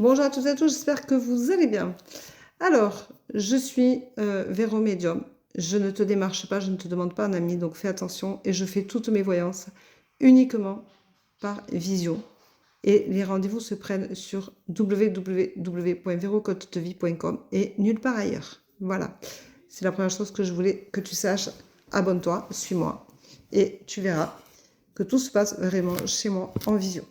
Bonjour à toutes et à tous, j'espère que vous allez bien. Alors, je suis Véro Médium. Je ne te démarche pas, je ne te demande pas un ami, donc fais attention. Et je fais toutes mes voyances uniquement par visio. Et les rendez-vous se prennent sur www.verocotedevie.com et nulle part ailleurs. Voilà, c'est la première chose que je voulais que tu saches. Abonne-toi, suis-moi et tu verras que tout se passe vraiment chez moi en visio.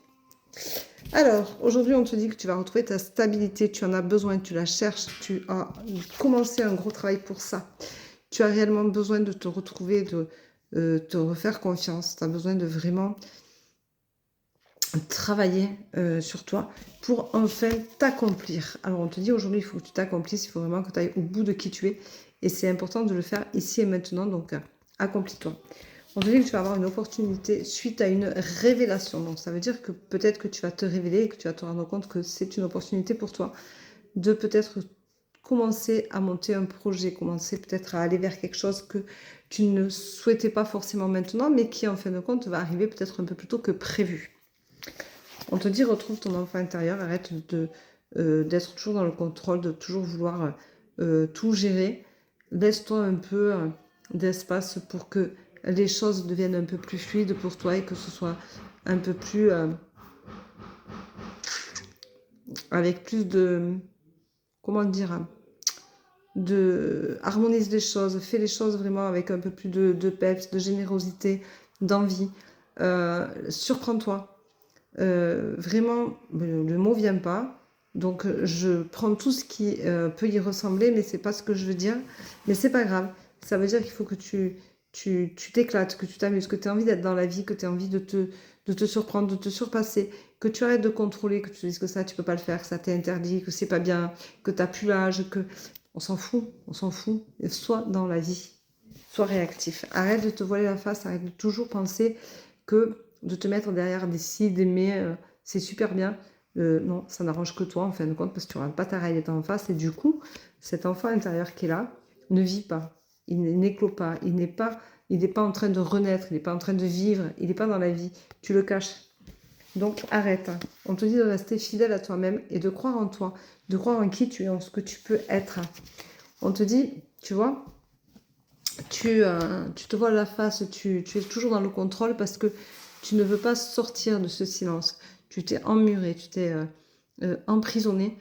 Alors, aujourd'hui, on te dit que tu vas retrouver ta stabilité, tu en as besoin, tu la cherches, tu as commencé un gros travail pour ça. Tu as réellement besoin de te retrouver, de te refaire confiance. Tu as besoin de vraiment travailler sur toi pour enfin t'accomplir. Alors, on te dit aujourd'hui, il faut que tu t'accomplisses, il faut vraiment que tu ailles au bout de qui tu es. Et c'est important de le faire ici et maintenant, donc accomplis-toi. On te dit que tu vas avoir une opportunité suite à une révélation. Donc, ça veut dire que peut-être que tu vas te révéler et que tu vas te rendre compte que c'est une opportunité pour toi de peut-être commencer à monter un projet, commencer peut-être à aller vers quelque chose que tu ne souhaitais pas forcément maintenant, mais qui en fin de compte va arriver peut-être un peu plus tôt que prévu. On te dit retrouve ton enfant intérieur, arrête d'être toujours dans le contrôle, de toujours vouloir tout gérer. Laisse-toi un peu d'espace pour que les choses deviennent un peu plus fluides pour toi et que ce soit un peu plus avec plus de, comment dire, de harmonise les choses, fais les choses vraiment avec un peu plus de peps, de générosité, d'envie. Surprends-toi. Vraiment, le mot vient pas. Donc, je prends tout ce qui peut y ressembler, mais c'est pas ce que je veux dire. Mais c'est pas grave. Ça veut dire qu'il faut que tu t'éclates, que tu t'amuses, que tu as envie d'être dans la vie, que tu as envie de te surprendre, de te surpasser, que tu arrêtes de contrôler, que tu te dises que ça, tu peux pas le faire, que ça t'est interdit, que c'est pas bien, que tu n'as plus l'âge, que... On s'en fout, on s'en fout. Sois dans la vie, sois réactif. Arrête de te voiler la face, arrête de toujours penser que de te mettre derrière des si, des mais, c'est super bien. Non, ça n'arrange que toi en fin de compte parce que tu n'auras pas ta réalité en face et du coup, cet enfant intérieur qui est là ne vit pas, il n'éclot pas, il n'est pas en train de renaître, il n'est pas en train de vivre, il n'est pas dans la vie, tu le caches. Donc arrête. On te dit de rester fidèle à toi-même et de croire en toi, de croire en qui tu es, en ce que tu peux être. On te dit, tu vois, tu te vois la face, tu es toujours dans le contrôle parce que tu ne veux pas sortir de ce silence. Tu t'es emmuré, tu t'es emprisonné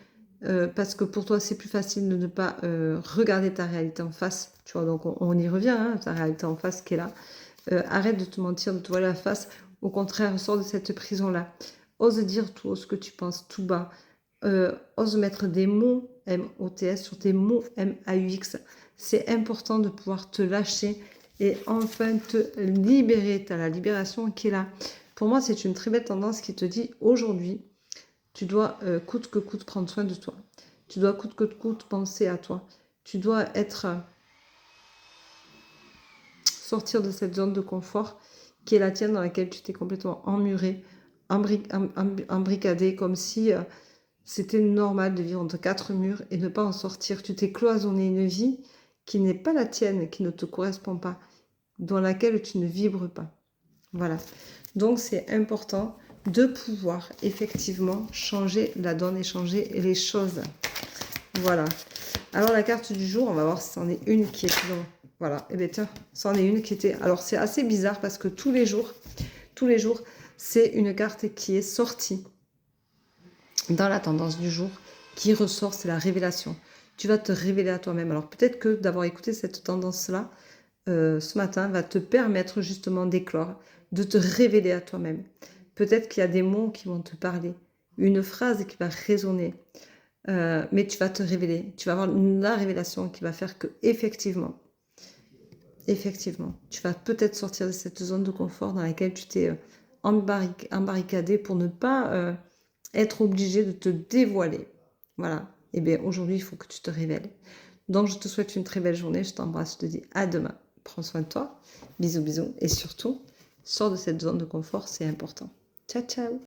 parce que pour toi c'est plus facile de ne pas regarder ta réalité en face. Tu vois, donc on y revient, hein, ta réalité en face qui est là. Arrête de te mentir, de te voir la face. Au contraire, sors de cette prison-là. Ose dire tout ce que tu penses tout bas. Ose mettre des mots M-O-T-S sur tes mots M-A-U-X. C'est important de pouvoir te lâcher et enfin te libérer. Tu as la libération qui est là. Pour moi, c'est une très belle tendance qui te dit aujourd'hui, tu dois coûte que coûte prendre soin de toi. Tu dois coûte que coûte penser à toi. Tu dois être sortir de cette zone de confort qui est la tienne dans laquelle tu t'es complètement emmuré, embricadé, comme si c'était normal de vivre entre quatre murs et ne pas en sortir. Tu t'es cloisonné une vie qui n'est pas la tienne, qui ne te correspond pas, dans laquelle tu ne vibres pas. Voilà. Donc c'est important de pouvoir effectivement changer la donne et changer les choses. Voilà. Alors la carte du jour, on va voir si c'en est une qui est dans... Voilà. Et bien tiens, c'en est une qui était... Alors c'est assez bizarre parce que tous les jours, c'est une carte qui est sortie dans la tendance du jour, qui ressort, c'est la révélation. Tu vas te révéler à toi-même. Alors peut-être que d'avoir écouté cette tendance-là, ce matin, va te permettre justement d'éclore, de te révéler à toi-même. Peut-être qu'il y a des mots qui vont te parler, une phrase qui va résonner, mais tu vas te révéler. Tu vas avoir la révélation qui va faire que effectivement, tu vas peut-être sortir de cette zone de confort dans laquelle tu t'es embarricadé pour ne pas être obligé de te dévoiler. Voilà. Et bien aujourd'hui, il faut que tu te révèles. Donc, je te souhaite une très belle journée. Je t'embrasse. Je te dis à demain. Prends soin de toi. Bisous, bisous. Et surtout, sors de cette zone de confort. C'est important. Ciao, ciao.